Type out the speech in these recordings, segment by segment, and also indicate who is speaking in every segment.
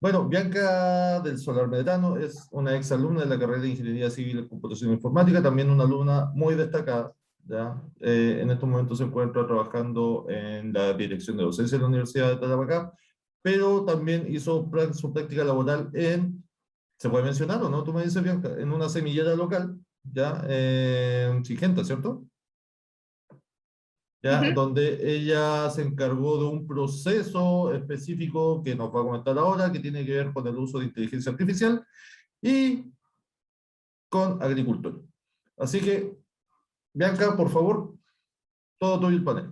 Speaker 1: Bueno, Bianca del Solar Medrano es una exalumna de la carrera de Ingeniería Civil y Computación Informática, también una alumna muy destacada, ¿ya? En estos momentos se encuentra trabajando en la dirección de docencia de la Universidad de Tarapacá, pero también hizo su práctica laboral en, ¿se puede mencionar o no? Tú me dices, Bianca, en una semillera local, ¿ya? En Sigenta, ¿cierto? ¿Ya?
Speaker 2: Ujú.
Speaker 1: Donde ella se encargó de un proceso específico que nos va a comentar ahora, que tiene que ver con el uso de inteligencia artificial y con agricultura. Así que, Bianca, por favor, todo tuyo el panel.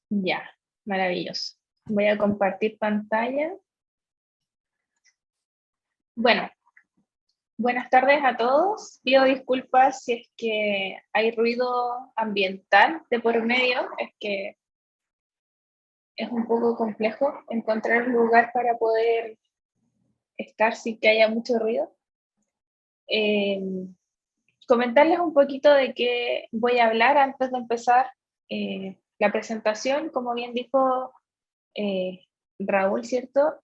Speaker 2: Ya, maravilloso. Voy a compartir pantalla. Bueno, buenas tardes a todos. Pido disculpas si es que hay ruido ambiental de por medio. Es que es un poco complejo encontrar un lugar para poder estar sin que haya mucho ruido. Eh, Comentarles un poquito de qué voy a hablar antes de empezar la presentación. Como bien dijo eh, Raúl, ¿cierto?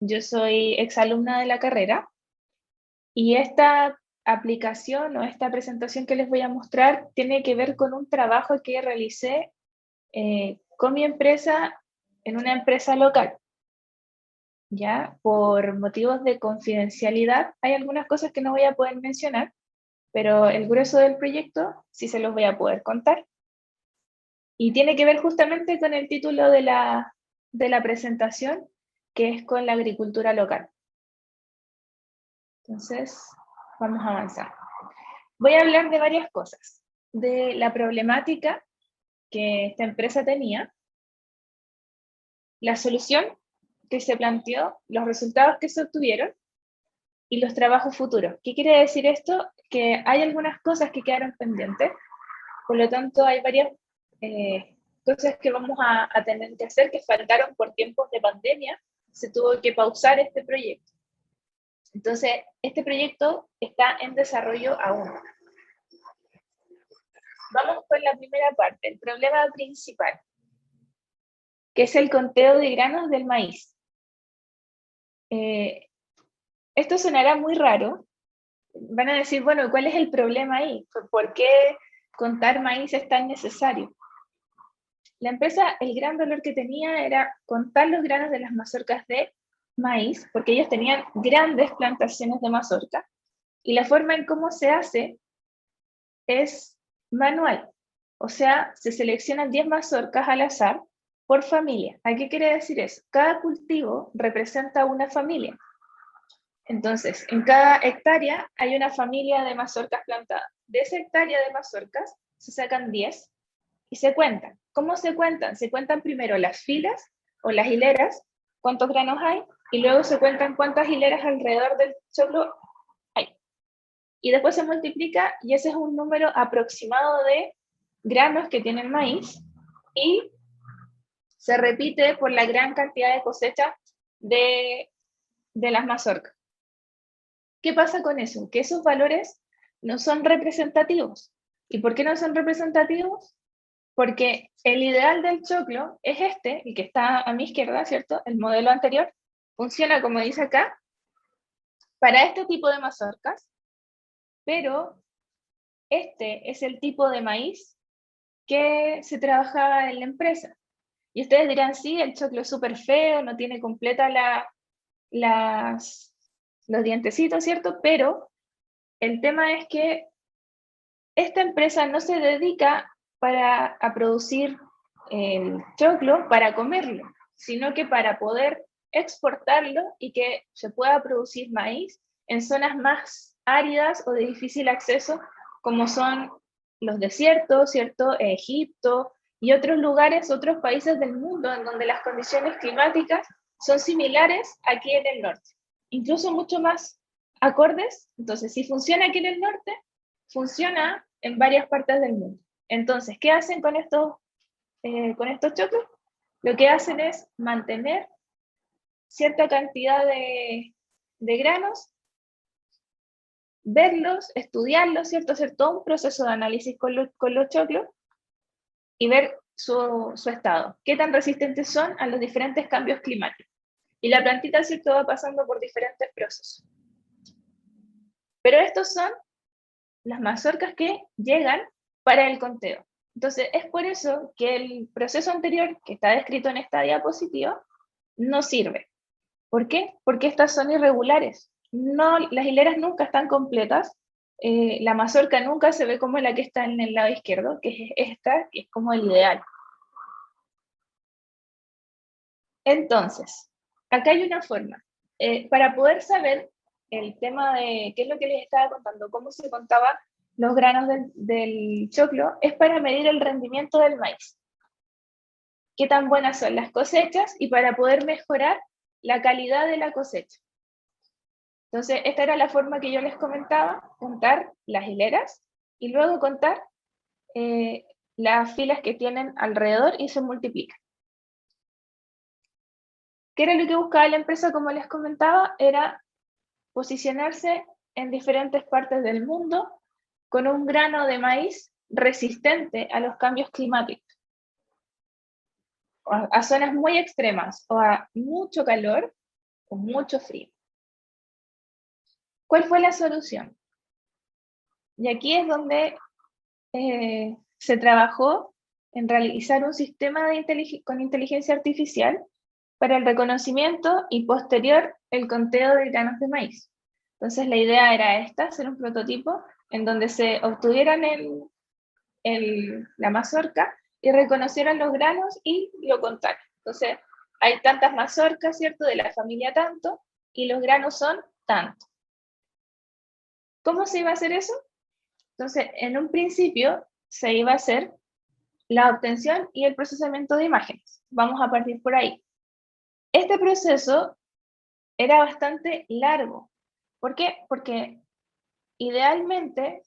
Speaker 2: Yo soy exalumna de la carrera y esta aplicación o esta presentación que les voy a mostrar tiene que ver con un trabajo que realicé con mi empresa en una empresa local. Ya, por motivos de confidencialidad, hay algunas cosas que no voy a poder mencionar, pero el grueso del proyecto sí se los voy a poder contar. Y tiene que ver justamente con el título de la presentación, que es con la agricultura local. Entonces, vamos a avanzar. Voy a hablar de varias cosas. De la problemática que esta empresa tenía, la solución que se planteó, los resultados que se obtuvieron y los trabajos futuros. ¿Qué quiere decir esto? Que hay algunas cosas que quedaron pendientes, por lo tanto hay varias cosas que vamos a tener que hacer que faltaron por tiempos de pandemia, se tuvo que pausar este proyecto. Entonces, este proyecto está en desarrollo aún. Vamos con la primera parte, el problema principal, que es el conteo de granos del maíz. Esto sonará muy raro. Van a decir, bueno, ¿cuál es el problema ahí? ¿Por qué contar maíz es tan necesario? La empresa, el gran dolor que tenía era contar los granos de las mazorcas de maíz, porque ellos tenían grandes plantaciones de mazorca, y la forma en cómo se hace es manual. O sea, se seleccionan 10 mazorcas al azar por familia. ¿A qué quiere decir eso? Cada cultivo representa una familia. Entonces, en cada hectárea hay una familia de mazorcas plantadas. De esa hectárea de mazorcas se sacan 10 y se cuentan. ¿Cómo se cuentan? Se cuentan primero las filas o las hileras, cuántos granos hay, y luego se cuentan cuántas hileras alrededor del choclo hay. Y después se multiplica y ese es un número aproximado de granos que tiene el maíz y se repite por la gran cantidad de cosecha de las mazorcas. ¿Qué pasa con eso? Que esos valores no son representativos. ¿Y por qué no son representativos? Porque el ideal del choclo es este, el que está a mi izquierda, ¿cierto? El modelo anterior. Funciona como dice acá, para este tipo de mazorcas, pero este es el tipo de maíz que se trabajaba en la empresa. Y ustedes dirán, sí, el choclo es súper feo, no tiene completa los dientecitos, ¿cierto? Pero el tema es que esta empresa no se dedica a producir el choclo para comerlo, sino que para poder exportarlo y que se pueda producir maíz en zonas más áridas o de difícil acceso, como son los desiertos, ¿cierto? Egipto y otros lugares, otros países del mundo en donde las condiciones climáticas son similares aquí en el norte, incluso mucho más acordes. Entonces, si funciona aquí en el norte, funciona en varias partes del mundo. Entonces, ¿qué hacen con estos choclos? Lo que hacen es mantener cierta cantidad de granos, verlos, estudiarlos, ¿cierto? Hacer todo un proceso de análisis con los choclos y ver su estado. ¿Qué tan resistentes son a los diferentes cambios climáticos? Y la plantita, ¿cierto?, va pasando por diferentes procesos. Pero estos son las mazorcas que llegan para el conteo. Entonces, es por eso que el proceso anterior, que está descrito en esta diapositiva, no sirve. ¿Por qué? Porque estas son irregulares. No, las hileras nunca están completas. La mazorca nunca se ve como la que está en el lado izquierdo, que es esta, que es como el ideal. Entonces, acá hay una forma. Para poder saber el tema de qué es lo que les estaba contando, cómo se contaban los granos del choclo, es para medir el rendimiento del maíz. Qué tan buenas son las cosechas y para poder mejorar la calidad de la cosecha. Entonces, esta era la forma que yo les comentaba, contar las hileras y luego contar las filas que tienen alrededor y se multiplican. ¿Qué era lo que buscaba la empresa? Como les comentaba, era posicionarse en diferentes partes del mundo con un grano de maíz resistente a los cambios climáticos, a zonas muy extremas, o a mucho calor o mucho frío. ¿Cuál fue la solución? Y aquí es donde se trabajó en realizar un sistema con inteligencia artificial para el reconocimiento y posterior el conteo de granos de maíz. Entonces la idea era esta, hacer un prototipo en donde se obtuvieran la mazorca y reconocieran los granos y lo contaran. Entonces hay tantas mazorcas, ¿cierto?, de la familia tanto, y los granos son tanto. ¿Cómo se iba a hacer eso? Entonces, en un principio se iba a hacer la obtención y el procesamiento de imágenes. Vamos a partir por ahí. Este proceso era bastante largo. ¿Por qué? Porque idealmente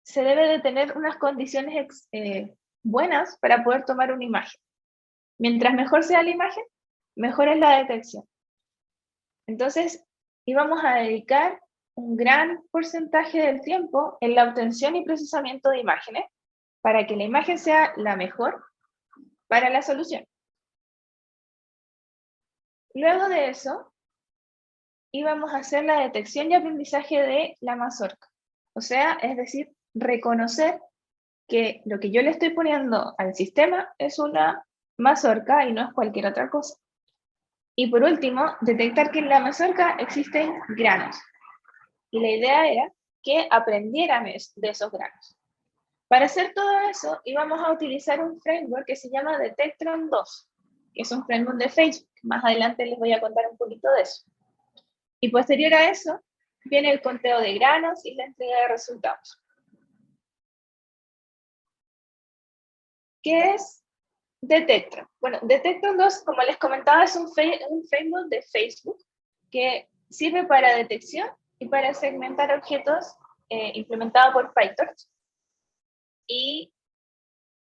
Speaker 2: se debe de tener unas condiciones buenas para poder tomar una imagen. Mientras mejor sea la imagen, mejor es la detección. Entonces, íbamos a dedicar un gran porcentaje del tiempo en la obtención y procesamiento de imágenes para que la imagen sea la mejor para la solución. Luego de eso, íbamos a hacer la detección y aprendizaje de la mazorca. O sea, es decir, reconocer que lo que yo le estoy poniendo al sistema es una mazorca y no es cualquier otra cosa. Y por último, detectar que en la mazorca existen granos. Y la idea era que aprendieran de esos granos. Para hacer todo eso, íbamos a utilizar un framework que se llama Detectron 2, que es un framework de Facebook. Más adelante les voy a contar un poquito de eso. Y posterior a eso, viene el conteo de granos y la entrega de resultados. ¿Qué es Detectron? Bueno, Detectron 2, como les comentaba, es un framework de Facebook que sirve para detección y para segmentar objetos implementado por PyTorch. Y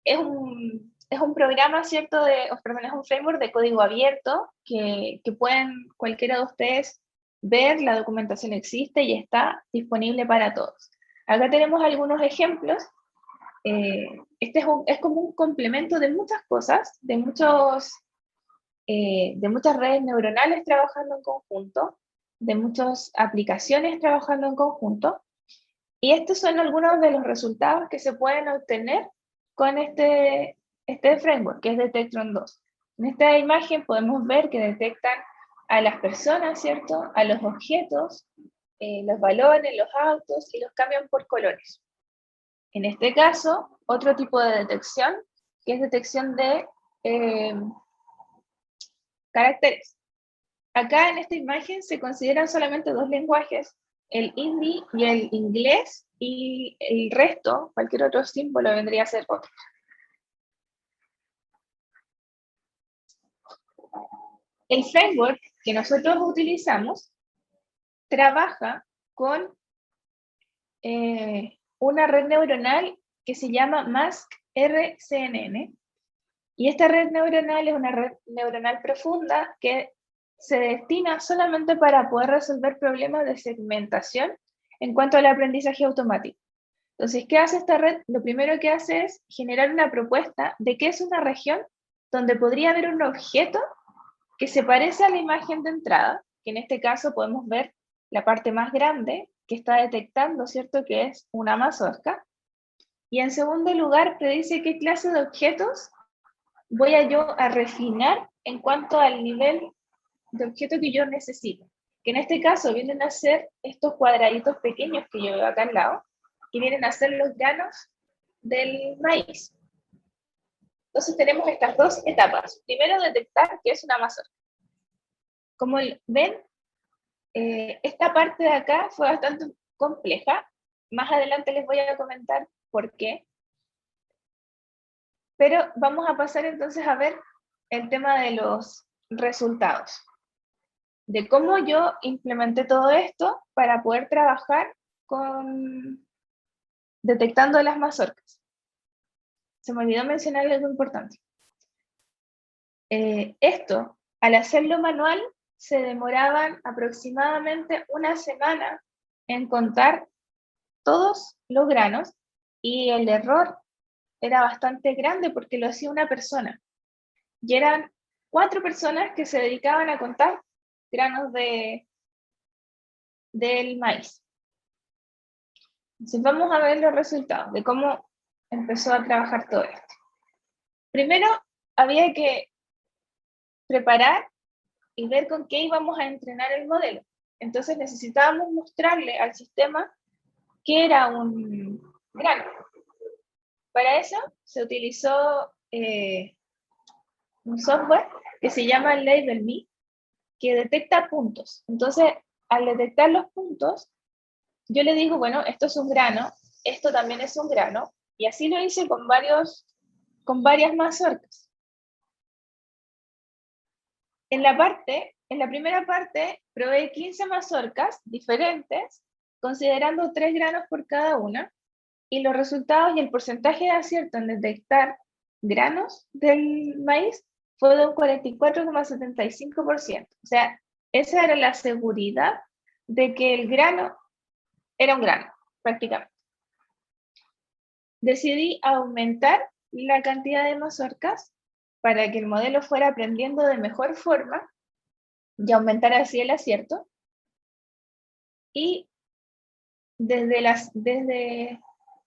Speaker 2: es un programa, ¿cierto? Perdón, es un framework de código abierto que pueden cualquiera de ustedes ver, la documentación existe y está disponible para todos. Acá tenemos algunos ejemplos. Este es como un complemento de muchas cosas, de muchas redes neuronales trabajando en conjunto, de muchas aplicaciones trabajando en conjunto. Y estos son algunos de los resultados que se pueden obtener con este framework, que es Detectron 2. En esta imagen podemos ver que detectan a las personas, ¿cierto?, a los objetos, los balones, los autos, y los cambian por colores. En este caso, otro tipo de detección, que es detección de caracteres. Acá en esta imagen se consideran solamente dos lenguajes, el hindi y el inglés, y el resto, cualquier otro símbolo, vendría a ser otro. El framework que nosotros utilizamos trabaja con una red neuronal que se llama MaskRCNN, y esta red neuronal es una red neuronal profunda que se destina solamente para poder resolver problemas de segmentación en cuanto al aprendizaje automático. Entonces, ¿qué hace esta red? Lo primero que hace es generar una propuesta de qué es una región donde podría haber un objeto que se parece a la imagen de entrada, que en este caso podemos ver la parte más grande que está detectando, ¿cierto?, que es una mazorca. Y en segundo lugar, predice qué clase de objetos voy a refinar en cuanto al nivel de objeto que yo necesito. Que en este caso vienen a ser estos cuadraditos pequeños que yo veo acá al lado, que vienen a ser los granos del maíz. Entonces tenemos estas dos etapas. Primero, detectar qué es una mazorca. Como ven, esta parte de acá fue bastante compleja. Más adelante les voy a comentar por qué. Pero vamos a pasar entonces a ver el tema de los resultados. De cómo yo implementé todo esto para poder trabajar con detectando las mazorcas. Se me olvidó mencionar algo importante. Esto, al hacerlo manual, se demoraban aproximadamente una semana en contar todos los granos y el error era bastante grande porque lo hacía una persona. Y eran 4 personas que se dedicaban a contar granos del maíz. Entonces vamos a ver los resultados de cómo empezó a trabajar todo esto. Primero, había que preparar y ver con qué íbamos a entrenar el modelo. Entonces necesitábamos mostrarle al sistema qué era un grano. Para eso se utilizó un software que se llama LabelMe, que detecta puntos. Entonces, al detectar los puntos, yo le digo, bueno, esto es un grano, esto también es un grano, y así lo hice con varias mazorcas. En la primera parte, probé 15 mazorcas diferentes, considerando 3 granos por cada una, y los resultados y el porcentaje de acierto en detectar granos del maíz fue de un 44,75%. O sea, esa era la seguridad de que el grano era un grano, prácticamente. Decidí aumentar la cantidad de mazorcas para que el modelo fuera aprendiendo de mejor forma y aumentar así el acierto. Y desde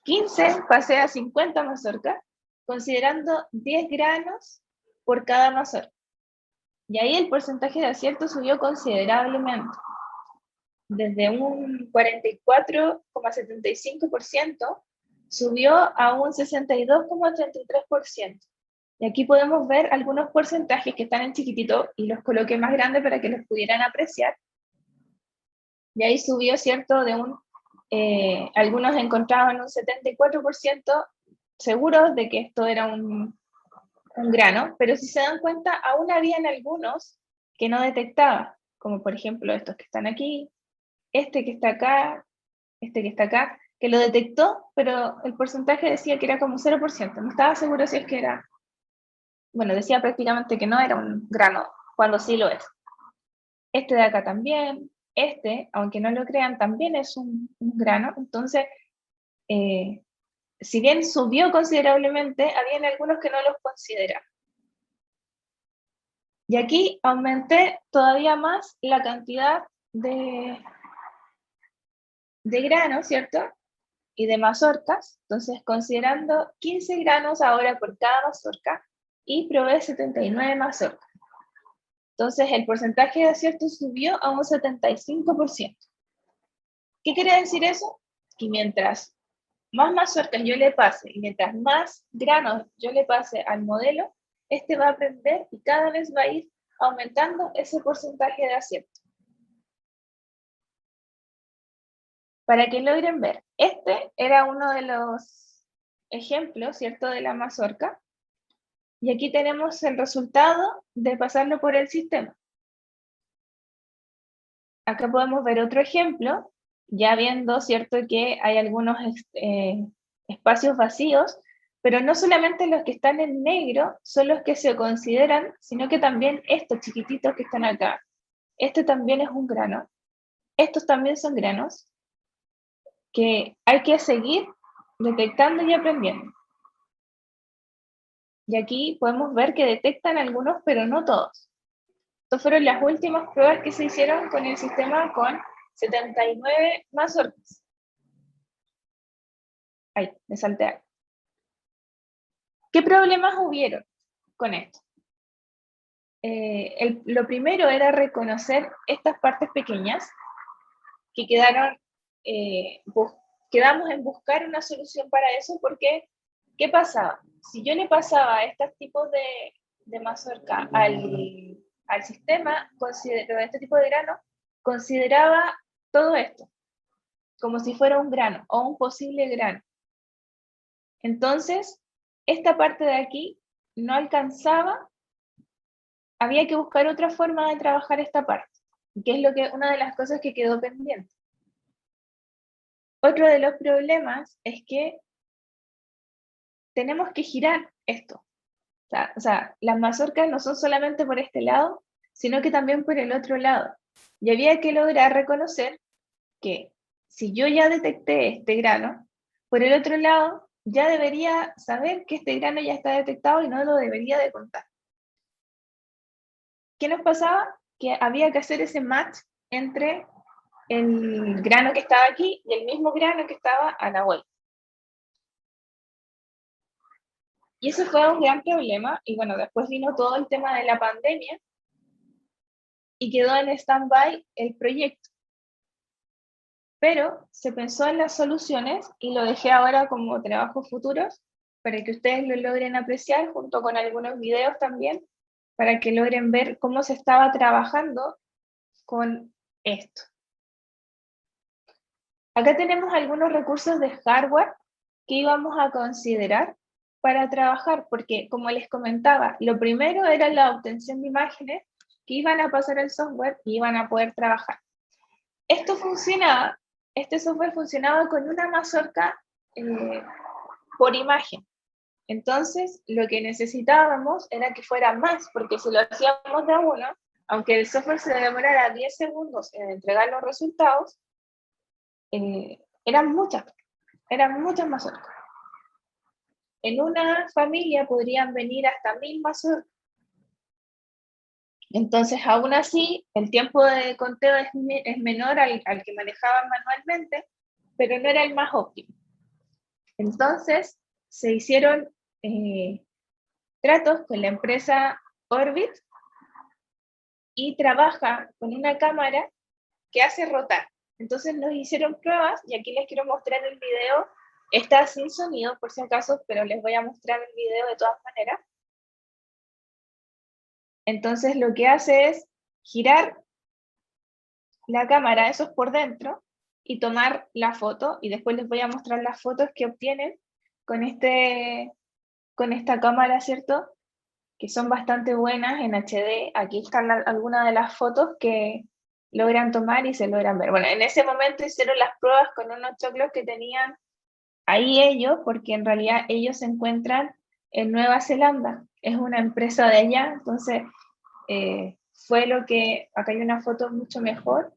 Speaker 2: 15 pasé a 50 mazorcas, considerando 10 granos por cada mazorca. Y ahí el porcentaje de acierto subió considerablemente. Desde un 44,75% subió a un 62,33%. Y aquí podemos ver algunos porcentajes que están en chiquitito y los coloqué más grandes para que los pudieran apreciar. Y ahí subió, ¿cierto? Algunos encontraban un 74% seguros de que esto era un grano, pero si se dan cuenta, aún habían algunos que no detectaba, como por ejemplo estos que están aquí, este que está acá, este que está acá, que lo detectó, pero el porcentaje decía que era como 0%, no estaba seguro si es que era, bueno, decía prácticamente que no era un grano, cuando sí lo es. Este de acá también, aunque no lo crean, también es un grano, entonces, si bien subió considerablemente, habían algunos que no los consideraban. Y aquí aumenté todavía más la cantidad de granos, ¿cierto? Y de mazorcas, entonces considerando 15 granos ahora por cada mazorca, y probé 79 mazorcas. Entonces el porcentaje de acierto subió a un 75%. ¿Qué quiere decir eso? Que mientras más mazorcas yo le pase y mientras más granos yo le pase al modelo, este va a aprender y cada vez va a ir aumentando ese porcentaje de acierto. Para que logren ver, este era uno de los ejemplos, ¿cierto?, de la mazorca. Y aquí tenemos el resultado de pasarlo por el sistema. Acá podemos ver otro ejemplo, ya viendo, ¿cierto?, que hay algunos espacios vacíos, pero no solamente los que están en negro son los que se consideran, sino que también estos chiquititos que están acá. Este también es un grano. Estos también son granos que hay que seguir detectando y aprendiendo. Y aquí podemos ver que detectan algunos, pero no todos. Estas fueron las últimas pruebas que se hicieron con el sistema con 79 mazorcas. Ay, me salté algo. ¿Qué problemas hubieron con esto? Lo primero era reconocer estas partes pequeñas que quedaron, quedamos en buscar una solución para eso, porque ¿qué pasaba? Si yo le pasaba estos tipos de mazorca al sistema, este tipo de grano, consideraba todo esto como si fuera un grano o un posible grano. Entonces, esta parte de aquí no alcanzaba, había que buscar otra forma de trabajar esta parte, que es una de las cosas que quedó pendiente. Otro de los problemas es que tenemos que girar esto. O sea, las mazorcas no son solamente por este lado, sino que también por el otro lado. Y había que lograr reconocer que si yo ya detecté este grano, por el otro lado ya debería saber que este grano ya está detectado y no lo debería de contar. ¿Qué nos pasaba? Que había que hacer ese match entre el grano que estaba aquí y el mismo grano que estaba a la vuelta. Y eso fue un gran problema, y bueno, después vino todo el tema de la pandemia, y quedó en stand-by el proyecto. Pero se pensó en las soluciones, y lo dejé ahora como trabajos futuros, para que ustedes lo logren apreciar, junto con algunos videos también, para que logren ver cómo se estaba trabajando con esto. Acá tenemos algunos recursos de hardware que íbamos a considerar para trabajar, porque como les comentaba, lo primero era la obtención de imágenes que iban a pasar al software y iban a poder trabajar. Este software funcionaba con una mazorca por imagen. Entonces, lo que necesitábamos era que fuera más, porque si lo hacíamos de a uno, aunque el software se demorara 10 segundos en entregar los resultados, eran muchas mazorcas. En una familia podrían venir hasta 1000 mazorcas. Entonces, aún así, el tiempo de conteo es menor al que manejaban manualmente, pero no era el más óptimo. Entonces, se hicieron tratos con la empresa Orbit, y trabaja con una cámara que hace rotar. Entonces nos hicieron pruebas, y aquí les quiero mostrar el video. Está sin sonido por si acaso, pero les voy a mostrar el video de todas maneras. Entonces lo que hace es girar la cámara, eso es por dentro, y tomar la foto, y después les voy a mostrar las fotos que obtienen con esta cámara, ¿cierto? Que son bastante buenas en HD. Aquí están algunas de las fotos que logran tomar y se logran ver. Bueno, en ese momento hicieron las pruebas con unos choclos que tenían ahí ellos, porque en realidad ellos se encuentran en Nueva Zelanda, es una empresa de allá, entonces fue lo que, acá hay una foto mucho mejor,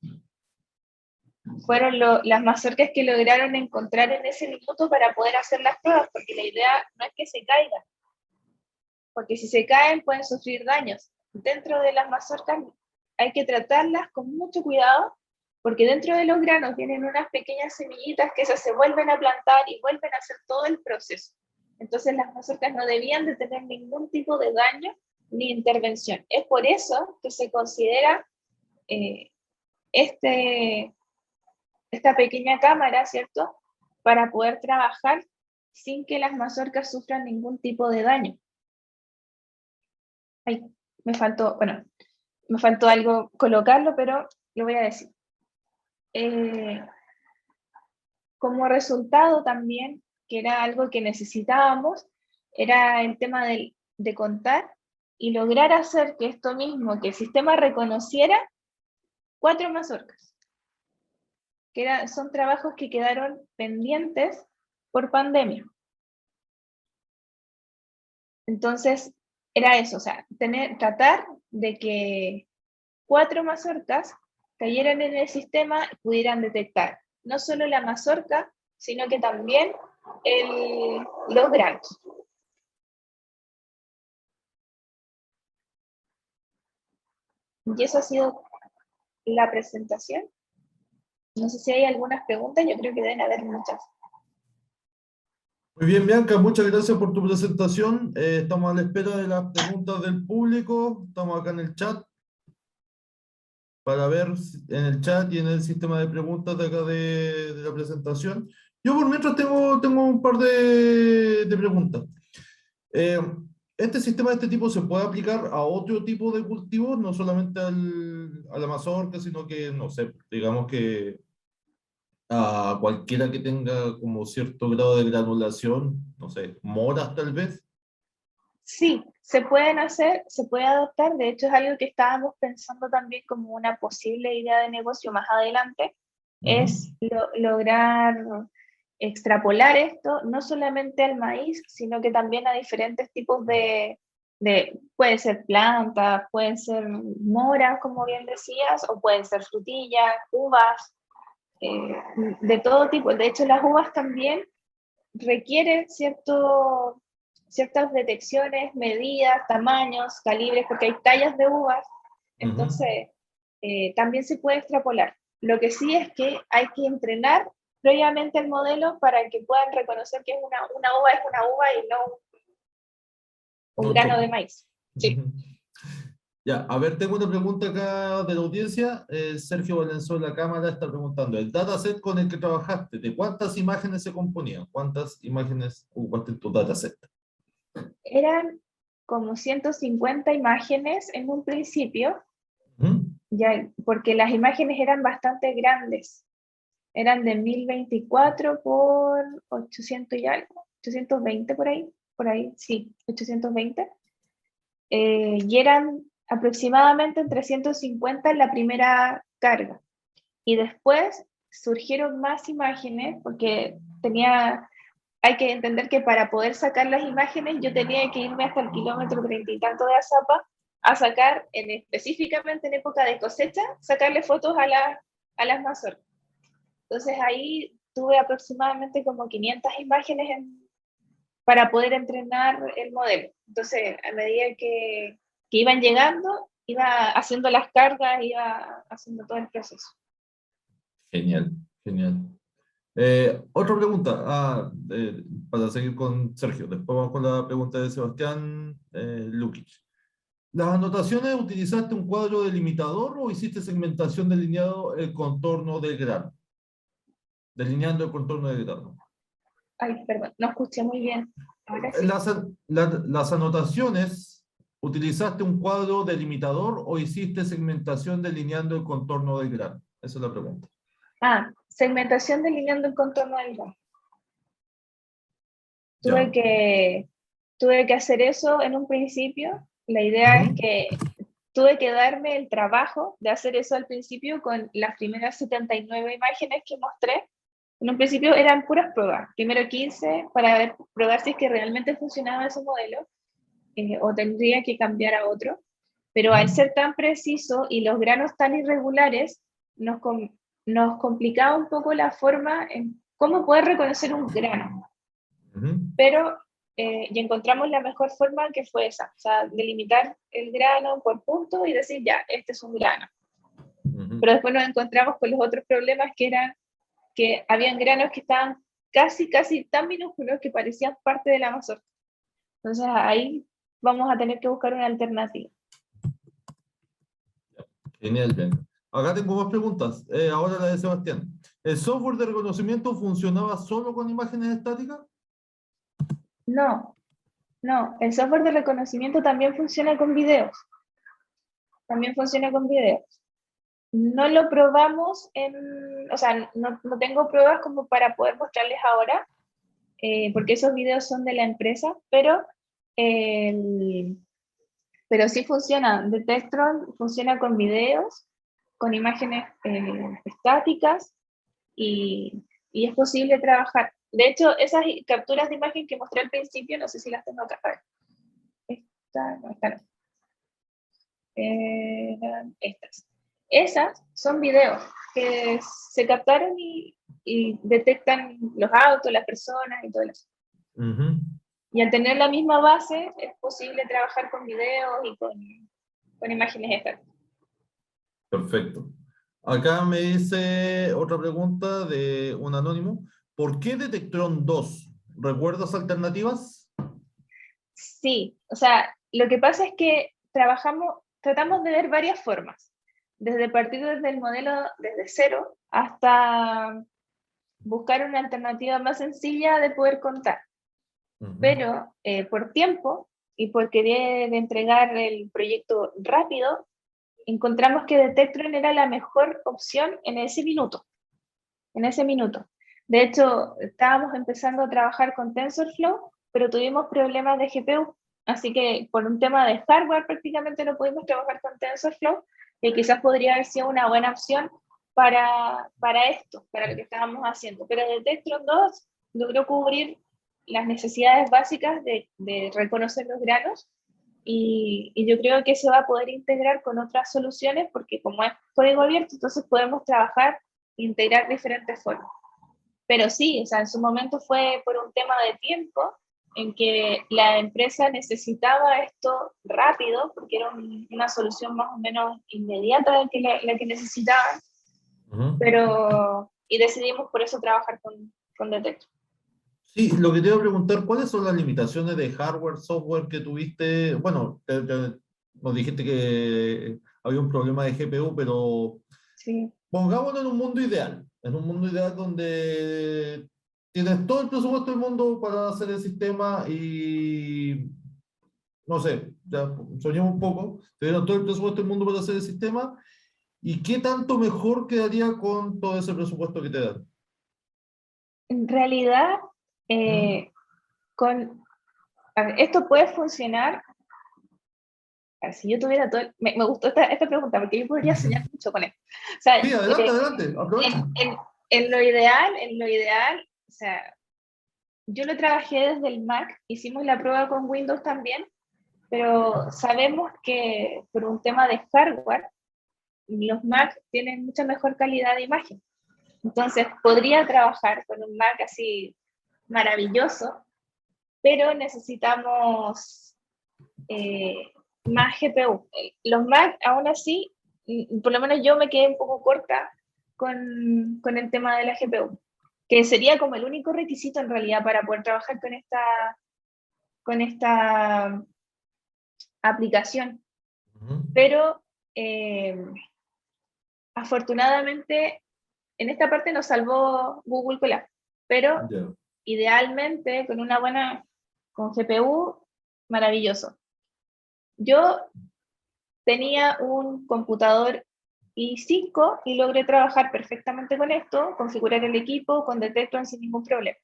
Speaker 2: fueron las mazorcas que lograron encontrar en ese minuto para poder hacer las pruebas, porque la idea no es que se caigan, porque si se caen pueden sufrir daños. Dentro de las mazorcas hay que tratarlas con mucho cuidado, porque dentro de los granos tienen unas pequeñas semillitas que esas se vuelven a plantar y vuelven a hacer todo el proceso. Entonces las mazorcas no debían de tener ningún tipo de daño ni intervención. Es por eso que se considera esta pequeña cámara, ¿cierto?, para poder trabajar sin que las mazorcas sufran ningún tipo de daño. Ay, me faltó algo colocarlo, pero lo voy a decir. Como resultado también, que era algo que necesitábamos, era el tema de contar y lograr hacer que esto mismo, que el sistema reconociera 4 mazorcas, que son trabajos que quedaron pendientes por pandemia. Entonces, era eso, o sea, tratar de que 4 mazorcas cayeran en el sistema y pudieran detectar no solo la mazorca, sino que también los granos. Y eso ha sido la presentación. No sé si hay algunas preguntas, yo creo que deben haber muchas.
Speaker 1: Muy bien, Bianca, muchas gracias por tu presentación. Estamos a la espera de las preguntas del público. Estamos acá en el chat para ver en el chat y en el sistema de preguntas de acá de la presentación. Yo por mientras tengo un par de preguntas. Eh, ¿Este sistema de este tipo se puede aplicar a otro tipo de cultivos, no solamente a la mazorca, sino que, no sé, digamos que a cualquiera que tenga como cierto grado de granulación, no sé, moras tal vez?
Speaker 2: Sí, se pueden hacer, se puede adoptar. De hecho, es algo que estábamos pensando también como una posible idea de negocio más adelante,
Speaker 1: Ujú,
Speaker 2: es lograr extrapolar esto no solamente al maíz, sino que también a diferentes tipos puede ser plantas, pueden ser moras, como bien decías, o pueden ser frutillas, uvas, de todo tipo. De hecho, las uvas también requieren ciertas detecciones, medidas, tamaños, calibres, porque hay tallas de uvas,
Speaker 1: ujú.
Speaker 2: entonces también se puede extrapolar. Lo que sí es que hay que entrenar previamente el modelo para que puedan reconocer que una uva es una uva y no un
Speaker 1: No
Speaker 2: grano de
Speaker 1: choco.
Speaker 2: maíz. Sí,
Speaker 1: Ujú. Ya, a ver, tengo una pregunta acá de la audiencia. Sergio Valenzuela Cámara está preguntando, ¿el dataset con el que trabajaste, de cuántas imágenes se componía? ¿Cuántas imágenes ocupaste en tu dataset?
Speaker 2: eran como 150 imágenes en un principio,
Speaker 1: Ujú.
Speaker 2: ya, porque las imágenes eran bastante grandes. Eran de 1024 por 800 y algo, 820 por ahí, sí, 820. Y eran aproximadamente entre 150 en la primera carga. Y después surgieron más imágenes, porque hay que entender que para poder sacar las imágenes yo tenía que irme hasta el kilómetro 30 y tanto de Azapa a sacar, específicamente en época de cosecha, sacarle fotos a las mazorcas. Entonces ahí tuve aproximadamente como 500 imágenes para poder entrenar el modelo. Entonces, a medida que iban llegando, iba haciendo las cargas, iba haciendo todo el proceso.
Speaker 1: Genial, genial. Otra pregunta, para seguir con Sergio. Después vamos con la pregunta de Sebastián Lukic. ¿Las anotaciones utilizaste un cuadro delimitador o hiciste segmentación delineado el contorno del grano? Delineando el contorno del grano.
Speaker 2: Ay, perdón, no escuché muy bien. Ahora sí.
Speaker 1: Las anotaciones, ¿utilizaste un cuadro delimitador o hiciste segmentación delineando el contorno del grano? Esa es la pregunta.
Speaker 2: Ah, segmentación delineando el contorno del grano. Tuve
Speaker 1: Ya.
Speaker 2: que, tuve que hacer eso en un principio. La idea es
Speaker 1: Ujú,
Speaker 2: que tuve que darme el trabajo de hacer eso al principio con las primeras 79 imágenes que mostré. En un principio eran puras pruebas, primero 15 para probar si es que realmente funcionaba ese modelo o tendría que cambiar a otro. Pero
Speaker 1: ujú,
Speaker 2: al ser tan preciso y los granos tan irregulares, nos complicaba un poco la forma en cómo poder reconocer un grano.
Speaker 1: ujú,
Speaker 2: Pero y encontramos la mejor forma que fue esa, o sea, delimitar el grano por punto y decir, ya, este es un grano.
Speaker 1: ujú.
Speaker 2: Pero después nos encontramos con los otros problemas que eran que habían granos que estaban casi tan minúsculos que parecían parte de la mazorca. Entonces ahí vamos a tener que buscar una alternativa.
Speaker 1: Genial, bien. Acá tengo más preguntas. Ahora la de Sebastián. ¿El software de reconocimiento funcionaba solo con imágenes estáticas?
Speaker 2: No, no, el software de reconocimiento también funciona con videos, también funciona con videos. No lo probamos o sea, no tengo pruebas como para poder mostrarles ahora, porque esos videos son de la empresa, el, pero sí funciona. Detectron funciona con videos, con imágenes estáticas y es posible trabajar. De hecho, esas capturas de imagen que mostré al principio, no sé si las tengo acá. A ver, esta no. Eran estas. Esas son videos que se captaron y detectan los autos, las personas y todo eso.
Speaker 1: Ujú.
Speaker 2: Y al tener la misma base, es posible trabajar con videos y con imágenes estas.
Speaker 1: Perfecto. Acá me dice otra pregunta de un anónimo. ¿Por qué Detectron 2? ¿Recuerdas alternativas?
Speaker 2: Sí, o sea, lo que pasa es que tratamos de ver varias formas, desde partir desde el modelo desde cero hasta buscar una alternativa más sencilla de poder contar.
Speaker 1: Ujú.
Speaker 2: Pero por tiempo y por querer entregar el proyecto rápido, encontramos que Detectron era la mejor opción en ese minuto, en ese minuto. De hecho, estábamos empezando a trabajar con TensorFlow, pero tuvimos problemas de GPU, así que por un tema de hardware prácticamente no pudimos trabajar con TensorFlow, y quizás podría haber sido una buena opción para esto, para lo que estábamos haciendo. Pero Detectron 2 logró cubrir las necesidades básicas de reconocer los granos, y yo creo que se va a poder integrar con otras soluciones porque como es código abierto, entonces podemos trabajar e integrar diferentes formas. Pero sí, o sea, en su momento fue por un tema de tiempo en que la empresa necesitaba esto rápido porque era una solución más o menos inmediata la que necesitaban,
Speaker 1: Ujú.
Speaker 2: pero y decidimos por eso trabajar con Detector.
Speaker 1: Sí, lo que te iba a preguntar, ¿cuáles son las limitaciones de hardware, software que tuviste? Bueno, nos dijiste que había un problema de GPU, pero
Speaker 2: Sí.
Speaker 1: pongámoslo en un mundo ideal donde tienes todo el presupuesto del mundo para hacer el sistema y, no sé, ya soñemos un poco, tienes todo el presupuesto del mundo para hacer el sistema y qué tanto mejor quedaría con todo ese presupuesto que te dan.
Speaker 2: En realidad,
Speaker 1: ¿Mm?
Speaker 2: eh, con, a ver, esto puede funcionar. A ver, si yo tuviera todo, me gustó esta pregunta porque yo podría soñar mucho con esto. O sea,
Speaker 1: Sí, adelante, adelante, aprovecha.
Speaker 2: en lo ideal, o sea, yo lo trabajé desde el Mac, hicimos la prueba con Windows también, pero sabemos que por un tema de hardware, los Mac tienen mucha mejor calidad de imagen. Entonces, podría trabajar con un Mac así maravilloso, pero necesitamos más GPU. Los Mac, aún así, por lo menos yo me quedé un poco corta con el tema de la GPU, que sería como el único requisito en realidad para poder trabajar con esta aplicación.
Speaker 1: Ujú.
Speaker 2: Pero afortunadamente en esta parte nos salvó Google Colab, pero
Speaker 1: Ya.
Speaker 2: idealmente con una buena, con GPU, maravilloso. Yo tenía un computador i5 y logré trabajar perfectamente con esto, configurar el equipo con Detectron sin ningún problema.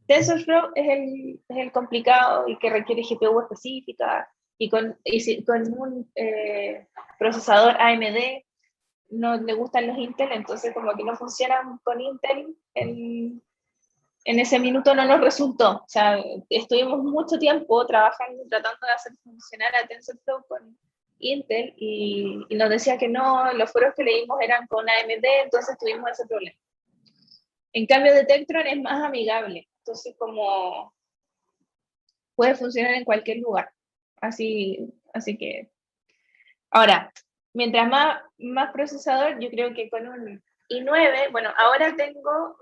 Speaker 2: TensorFlow es el complicado y que requiere GPU específica con un procesador AMD. No le gustan los Intel, entonces como que no funcionan con Intel en ese minuto no nos resultó. O sea, estuvimos mucho tiempo trabajando, tratando de hacer funcionar a TensorFlow con Intel y nos decía que no, los foros que leímos eran con AMD, entonces tuvimos ese problema. En cambio, Detectron es más amigable, entonces como puede funcionar en cualquier lugar. Así que, ahora, mientras más procesador, yo creo que con un i9, bueno, ahora tengo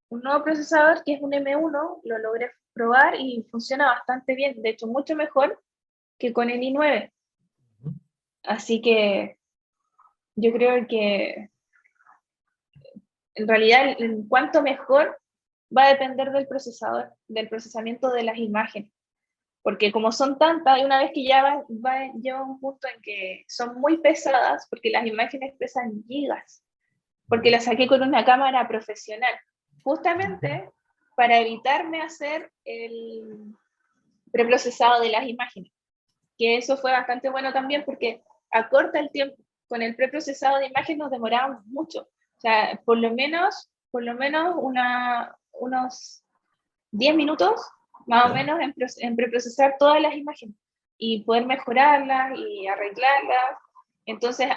Speaker 2: un nuevo procesador que es un M1, lo logré probar y funciona bastante bien, de hecho mucho mejor que con el i9. Así que yo creo que en realidad en cuanto mejor va a depender del procesador, del procesamiento de las imágenes. Porque como son tantas, y una vez que ya lleva un punto en que son muy pesadas, porque las imágenes pesan gigas, porque las saqué con una cámara profesional, justamente para evitarme hacer el preprocesado de las imágenes, que eso fue bastante bueno también porque acorta el tiempo. Con el preprocesado de imagen nos demorábamos mucho, o sea, por lo menos unos 10 minutos más o
Speaker 1: ¿Ya?
Speaker 2: menos en preprocesar todas las imágenes y poder mejorarlas y arreglarlas. Entonces,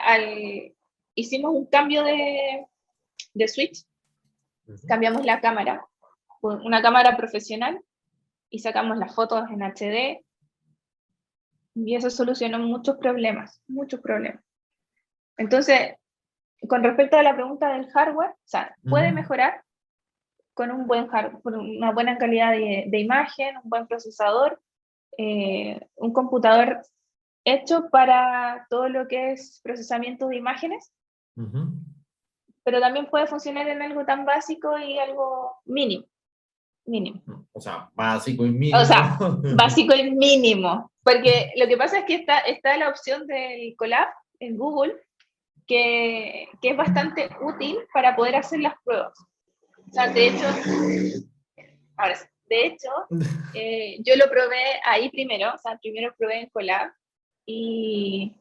Speaker 2: hicimos un cambio de switch,
Speaker 1: Ujú.
Speaker 2: cambiamos la cámara, por una cámara profesional y sacamos las fotos en HD y eso solucionó muchos problemas, muchos problemas. Entonces, con respecto a la pregunta del hardware, o sea, puede mejorar con un buen hardware, con una buena calidad de imagen, un buen procesador, un computador hecho para todo lo que es procesamiento de imágenes, pero también puede funcionar en algo tan básico y algo mínimo.
Speaker 1: O sea, básico y
Speaker 2: O
Speaker 1: mínimo.
Speaker 2: sea, básico y mínimo. Porque lo que pasa es que está la opción del Colab en Google, que es bastante útil para poder hacer las pruebas. O sea, de hecho, ahora sí, de hecho, yo lo probé ahí primero, o sea, primero probé en Colab y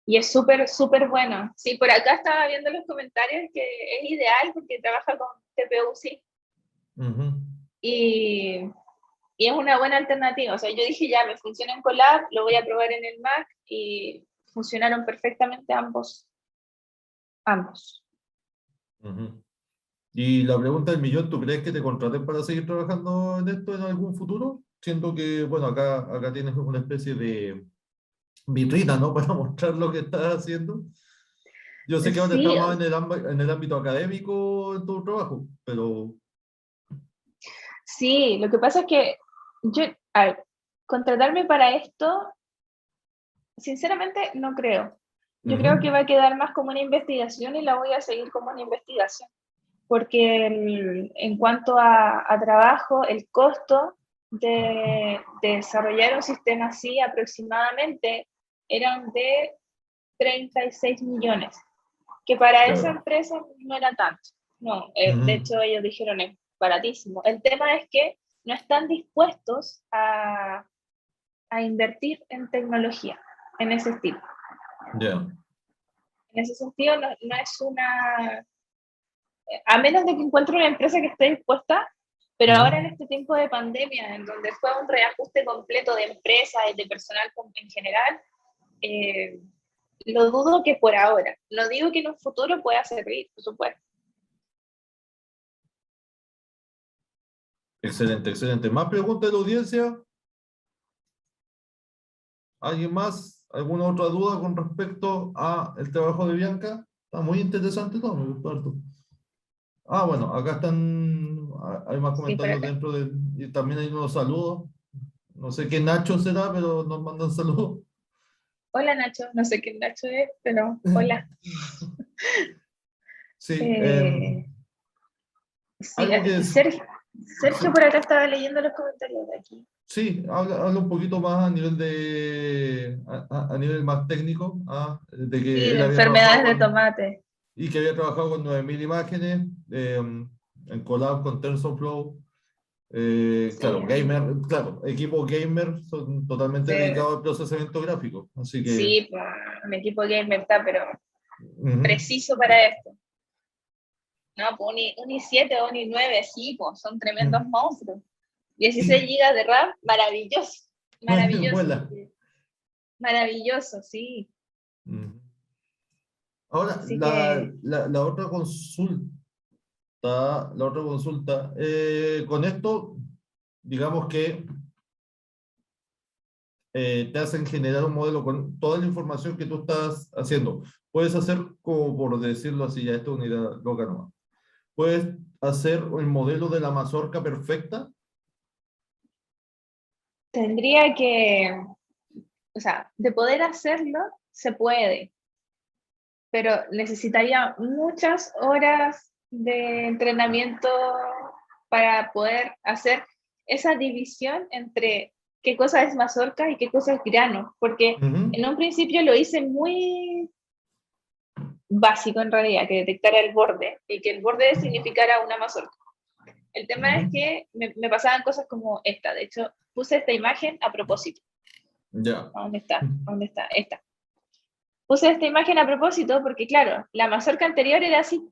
Speaker 2: es súper, súper bueno. Sí, por acá estaba viendo los comentarios que es ideal porque trabaja con TPU, sí. Y es una buena alternativa. O sea, yo dije, ya, me funciona en Colab, lo voy a probar en el Mac y funcionaron perfectamente ambos.
Speaker 1: Y la pregunta del millón, ¿tú crees que te contraten para seguir trabajando en esto en algún futuro? Siento que, bueno, acá tienes una especie de vitrina, ¿no? Para mostrar lo que estás haciendo. Yo sé que ahora estás
Speaker 2: Sí,
Speaker 1: más en el ámbito académico en tu trabajo, pero...
Speaker 2: sí, lo que pasa es que yo, a ver, contratarme para esto, sinceramente no creo. Yo creo que va a quedar más como una investigación y la voy a seguir como una investigación, porque en cuanto a trabajo, el costo de desarrollar un sistema así aproximadamente eran de 36 millones, que para esa
Speaker 1: Claro.
Speaker 2: empresa no era tanto. No, de hecho ellos dijeron es baratísimo. El tema es que no están dispuestos a invertir en tecnología, en ese estilo.
Speaker 1: Ya.
Speaker 2: En ese sentido, no es una... A menos de que encuentre una empresa que esté dispuesta, pero ahora en este tiempo de pandemia, en donde fue un reajuste completo de empresas y de personal en general, lo dudo que por ahora. No digo que en un futuro pueda servir, por supuesto.
Speaker 1: Excelente, excelente. ¿Más preguntas de la audiencia? ¿Alguien más? ¿Alguna otra duda con respecto a el trabajo de Bianca? Está muy interesante todo, me gustó harto. Ah, bueno, acá están, hay más
Speaker 2: Sí, por
Speaker 1: comentarios
Speaker 2: acá.
Speaker 1: dentro de, y también hay unos saludos. No sé qué Nacho será, pero nos mandan saludos.
Speaker 2: Hola Nacho, no sé qué Nacho es, pero hola.
Speaker 1: Sí,
Speaker 2: Eh, sí,
Speaker 1: algo que es,
Speaker 2: Sergio por acá estaba leyendo los comentarios de aquí.
Speaker 1: sí, habla un poquito más a nivel a nivel más técnico, de que
Speaker 2: Sí, de
Speaker 1: él había trabajado
Speaker 2: enfermedades de tomate.
Speaker 1: y que había trabajado con 9000 imágenes, en collab con TensorFlow.
Speaker 2: Sí,
Speaker 1: Claro, claro, equipo gamer son totalmente
Speaker 2: sí,
Speaker 1: dedicados al procesamiento gráfico, así que
Speaker 2: sí, pues, mi equipo gamer está, pero
Speaker 1: ujú.
Speaker 2: preciso para esto. No, pues un i7 o un i9, sí, pues son tremendos
Speaker 1: Mm.
Speaker 2: monstruos. 16
Speaker 1: Y
Speaker 2: gigas de RAM, maravilloso, maravilloso,
Speaker 1: vuela.
Speaker 2: maravilloso, sí.
Speaker 1: Mm. Ahora,
Speaker 2: Así que
Speaker 1: la otra consulta, con esto, digamos que te hacen generar un modelo con toda la información que tú estás haciendo. Puedes hacer, como por decirlo así, ya esta unidad loca nomás. Puedes hacer el modelo de la mazorca perfecta.
Speaker 2: tendría que, o sea, de poder hacerlo, se puede, pero necesitaría muchas horas de entrenamiento para poder hacer esa división entre qué cosa es mazorca y qué cosa es grano, porque
Speaker 1: Ujú,
Speaker 2: en un principio lo hice muy básico en realidad, que detectara el borde y que el borde significara una mazorca. El tema es
Speaker 1: ujú.
Speaker 2: que me pasaban cosas como esta, de hecho puse esta imagen a propósito.
Speaker 1: Ya.
Speaker 2: ¿A dónde está? ¿A dónde está? Esta. Puse esta imagen a propósito porque, claro, la mazorca anterior era así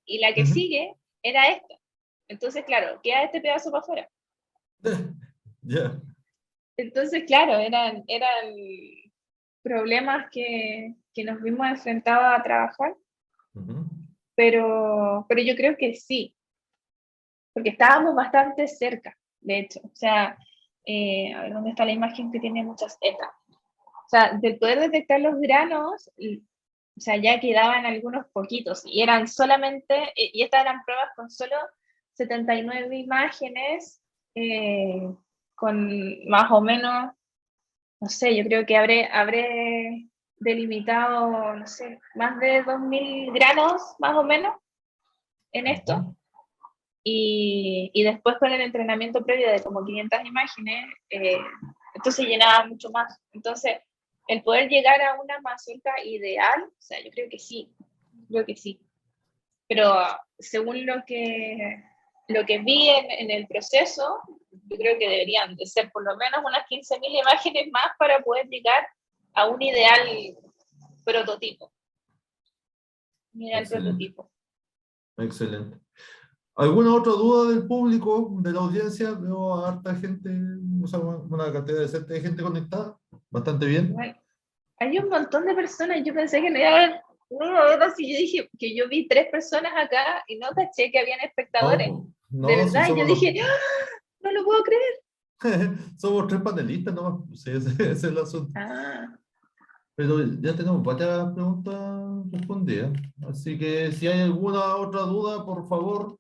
Speaker 2: y la que
Speaker 1: Ujú.
Speaker 2: sigue era esta. Entonces, claro, queda este pedazo para afuera.
Speaker 1: Ya.
Speaker 2: Entonces, claro, eran problemas que nos vimos enfrentados a trabajar,
Speaker 1: Ujú.
Speaker 2: pero yo creo que sí, porque estábamos bastante cerca, de hecho. O sea, a ver, ¿dónde está la imagen que tiene muchas etapas? O sea, de poder detectar los granos, O sea, ya quedaban algunos poquitos, y eran solamente, y estas eran pruebas con solo 79 imágenes, con más o menos, no sé, yo creo que habré delimitado, no sé, más de 2000 granos, más o menos, en esto.
Speaker 1: Ujú.
Speaker 2: Y después con el entrenamiento previo de como 500 imágenes, esto se llenaba mucho más. Entonces, el poder llegar a una mazorca ideal, o sea, yo creo que sí. Pero según lo que vi en el proceso, yo creo que deberían de ser por lo menos unas 15.000 imágenes más para poder llegar a un ideal prototipo. Un ideal
Speaker 1: Excelente,
Speaker 2: prototipo.
Speaker 1: excelente. ¿Alguna otra duda del público, de la audiencia? Veo a harta gente, o sea, una cantidad decente de gente conectada. Bastante bien.
Speaker 2: Bueno, hay un montón de personas, yo pensé que no iba a haber, no iba a haber así, yo dije que yo vi 3 personas acá y no caché que habían
Speaker 1: No,
Speaker 2: espectadores,
Speaker 1: po,
Speaker 2: de
Speaker 1: no, si
Speaker 2: verdad, y yo
Speaker 1: somos
Speaker 2: dije, ¡ah! No lo puedo creer.
Speaker 1: somos tres panelistas nomás. Sí, ese es el asunto.
Speaker 2: Ah,
Speaker 1: Pero ya tenemos varias preguntas respondidas. Así que si hay alguna otra duda, por favor,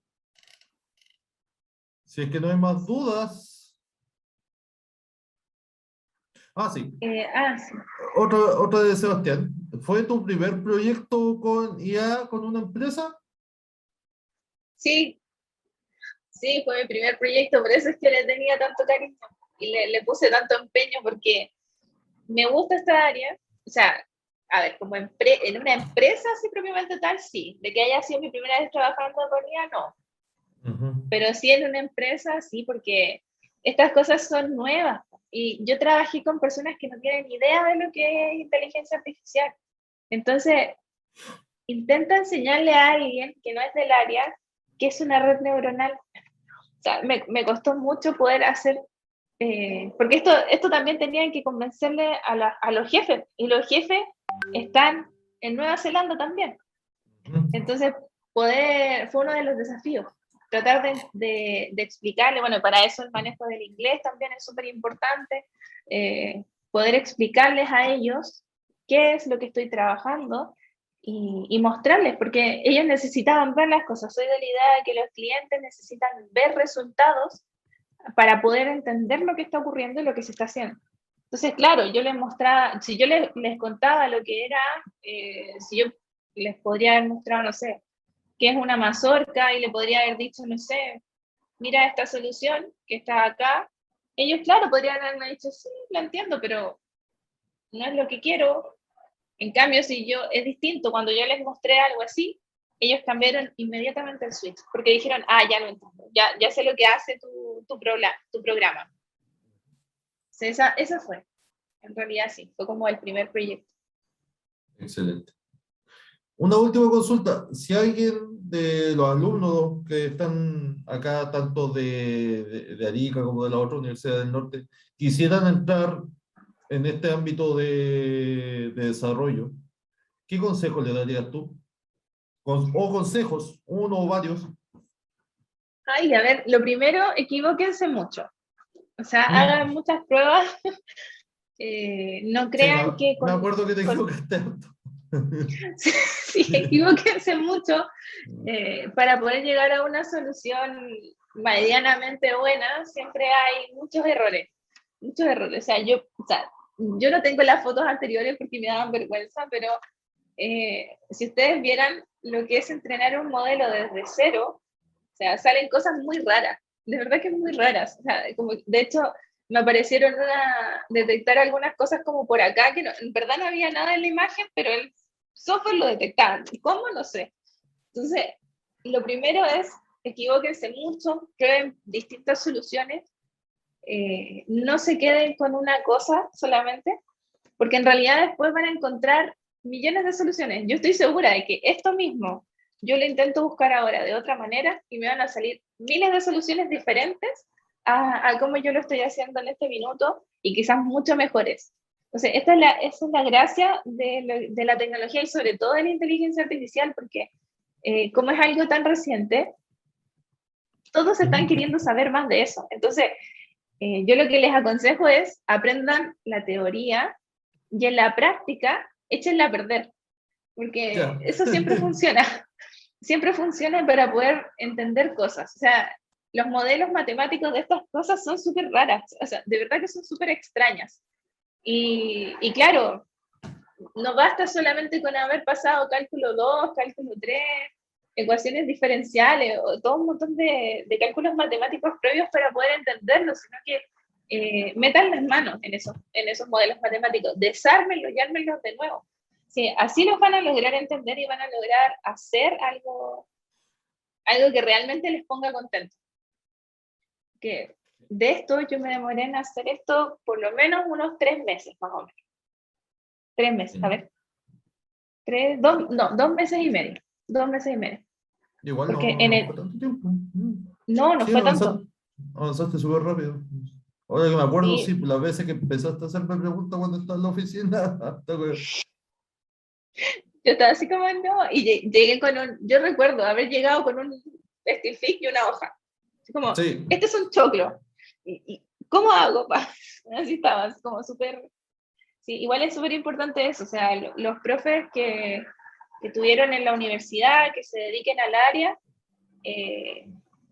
Speaker 1: si es que no hay más dudas. Ah, sí.
Speaker 2: sí.
Speaker 1: Otra de Sebastián. ¿Fue tu primer proyecto con IA, con una empresa?
Speaker 2: Sí, sí, fue mi primer proyecto, por eso es que le tenía tanto cariño y le puse tanto empeño porque me gusta esta área, o sea, a ver, como en una empresa así propiamente tal, sí, de que haya sido mi primera vez trabajando con IA, no,
Speaker 1: Ujú,
Speaker 2: pero sí en una empresa, sí, porque estas cosas son nuevas. Y yo trabajé con personas que no tienen idea de lo que es inteligencia artificial. Entonces, intenta enseñarle a alguien que no es del área qué es una red neuronal. O sea, me costó mucho poder hacer, porque esto también tenían que convencerle a los jefes, y los jefes están en Nueva Zelanda también.
Speaker 1: ujú.
Speaker 2: Entonces, fue uno de los desafíos, tratar de explicarle, bueno, para eso el manejo del inglés también es súper importante, poder explicarles a ellos qué es lo que estoy trabajando y mostrarles, porque ellos necesitaban ver las cosas. Soy de la idea de que los clientes necesitan ver resultados para poder entender lo que está ocurriendo y lo que se está haciendo. Entonces, claro, yo les mostraba, si yo les contaba lo que era, si yo les podría haber mostrado, no sé, qué es una mazorca y le podría haber dicho, no sé, mira esta solución que está acá, ellos, claro, podrían haberme dicho, sí, la entiendo, pero no es lo que quiero. En cambio, si yo, es distinto, cuando yo les mostré algo así, ellos cambiaron inmediatamente el switch, porque dijeron, ah, ya lo entiendo, ya sé lo que hace tu programa. Esa fue, en realidad sí, fue como el primer proyecto.
Speaker 1: Excelente. Una última consulta. Si alguien de los alumnos que están acá, tanto de Arica como de la otra Universidad del Norte, quisieran entrar en este ámbito de desarrollo, ¿qué consejo le darías tú? O consejos, uno o varios.
Speaker 2: Ay, a ver, lo primero, equivóquense mucho. O sea,
Speaker 1: Mm,
Speaker 2: hagan muchas pruebas. No
Speaker 1: sí,
Speaker 2: crean que
Speaker 1: me acuerdo que te
Speaker 2: con
Speaker 1: equivocaste harto.
Speaker 2: sí, equivóquense mucho para poder llegar a una solución medianamente buena. Siempre hay muchos errores, muchos errores. O sea, yo no tengo las fotos anteriores porque me daban vergüenza, pero si ustedes vieran lo que es entrenar un modelo desde cero, o sea, salen cosas muy raras, de verdad que muy raras. O sea, como, de hecho, me aparecieron detectar algunas cosas como por acá, que en verdad no había nada en la imagen, pero el software lo detectaba. ¿Cómo? No sé. Entonces, lo primero es, equivóquense mucho, prueben distintas soluciones, no se queden con una cosa solamente, porque en realidad después van a encontrar millones de soluciones. Yo estoy segura de que esto mismo yo lo intento buscar ahora de otra manera y me van a salir miles de soluciones diferentes a cómo yo lo estoy haciendo en este minuto y quizás mucho mejores. Entonces, esa es la gracia de la tecnología y sobre todo de la inteligencia artificial, porque como es algo tan reciente, todos están
Speaker 1: Ujú.
Speaker 2: queriendo saber más de eso. Entonces, yo lo que les aconsejo es aprendan la teoría y en la práctica échenla a perder. porque
Speaker 1: Ya.
Speaker 2: eso siempre funciona para poder entender cosas. O sea, los modelos matemáticos de estas cosas son súper raras, o sea, de verdad que son súper extrañas. Y claro, no basta solamente con haber pasado cálculo 2, cálculo 3, ecuaciones diferenciales o todo un montón de cálculos matemáticos previos para poder entenderlo, sino que metan las manos en esos modelos matemáticos, desármenlos y ármenlos de nuevo. Sí, así los van a lograr entender y van a lograr hacer algo que realmente les ponga contentos. Que de esto yo me demoré en hacer esto por lo menos unos 3 meses, más o menos. 3 meses, a ver. 2 meses y medio. 2 meses y medio.
Speaker 1: Igual
Speaker 2: Porque
Speaker 1: no fue tanto tiempo.
Speaker 2: no
Speaker 1: Sí,
Speaker 2: fue tanto.
Speaker 1: avanzaste súper rápido. Ahora que me acuerdo, sí,
Speaker 2: Sí,
Speaker 1: pues, las veces que empezaste a hacerme preguntas cuando estaba en la oficina, hasta que...
Speaker 2: yo estaba así como, no, y llegué con yo recuerdo haber llegado con un Stilfic y una hoja. Así como,
Speaker 1: Sí.
Speaker 2: este es un choclo. ¿Y cómo hago? Así estaba, así como súper... Sí, igual es súper importante eso, o sea, los profes que tuvieron en la universidad, que se dediquen al área,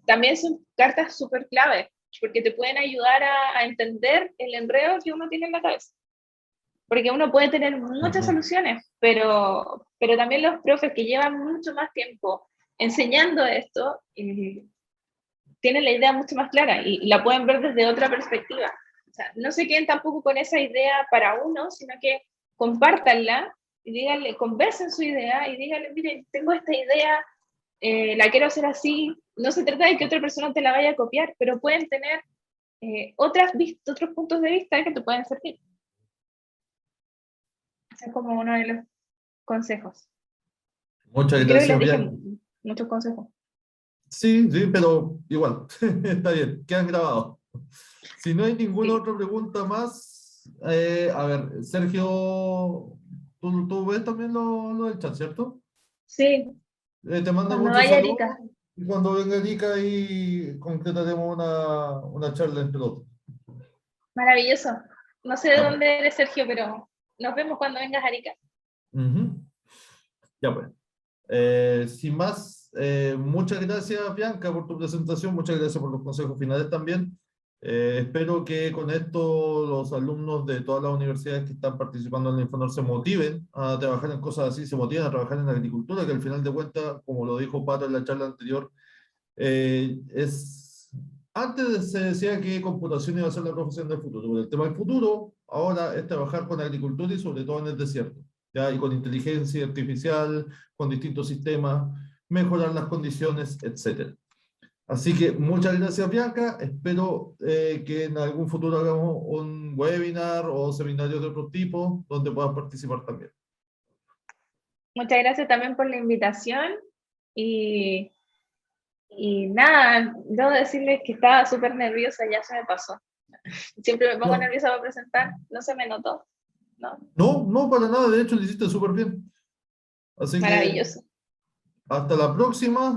Speaker 2: también son cartas súper claves, porque te pueden ayudar a entender el enredo que uno tiene en la cabeza. Porque uno puede tener muchas
Speaker 1: Ujú.
Speaker 2: soluciones, pero también los profes que llevan mucho más tiempo enseñando esto, tienen la idea mucho más clara y la pueden ver desde otra perspectiva. O sea, no se queden tampoco con esa idea para uno, sino que compártanla y díganle, conversen su idea y díganle, miren, tengo esta idea, la quiero hacer así. No se trata de que otra persona te la vaya a copiar, pero pueden tener otros puntos de vista que te pueden servir. Ese es como uno de los consejos.
Speaker 1: Muchas
Speaker 2: Y creo que les
Speaker 1: gracias,
Speaker 2: dije
Speaker 1: Bianca.
Speaker 2: muchos consejos.
Speaker 1: Sí, sí, pero igual, está bien, quedan grabados. Si no hay ninguna
Speaker 2: Sí,
Speaker 1: otra pregunta más, a ver, Sergio, tú ves también lo del chat, ¿cierto?
Speaker 2: sí,
Speaker 1: Te mando
Speaker 2: cuando
Speaker 1: muchos
Speaker 2: vaya
Speaker 1: saludos
Speaker 2: Erika.
Speaker 1: y cuando venga Erika ahí concretaremos una charla entre los dos.
Speaker 2: Maravilloso. No sé de
Speaker 1: Ya, pues.
Speaker 2: dónde eres, Sergio, pero nos vemos cuando vengas a Arica.
Speaker 1: Ujú. Ya pues. Sin más, muchas gracias Bianca por tu presentación, muchas gracias por los consejos finales también. Espero que con esto los alumnos de todas las universidades que están participando en el Infonor se motiven a trabajar en cosas así, se motiven a trabajar en la agricultura, que al final de cuentas, como lo dijo Pato en la charla anterior, es... Antes se decía que computación iba a ser la profesión del futuro, pero el tema del futuro ahora es trabajar con agricultura y sobre todo en el desierto, ¿ya? Y con inteligencia artificial, con distintos sistemas, mejorar las condiciones, etcétera. Así que muchas gracias, Bianca. Espero que en algún futuro hagamos un webinar o seminario de otro tipo donde puedas participar también.
Speaker 2: Muchas gracias también por la invitación y, y nada, debo decirles que estaba súper nerviosa, ya se me pasó. Siempre me pongo
Speaker 1: No,
Speaker 2: nerviosa para presentar, no se me notó, ¿no?
Speaker 1: no, no para nada. De hecho, lo hiciste súper bien. Así que
Speaker 2: Maravilloso.
Speaker 1: hasta la próxima.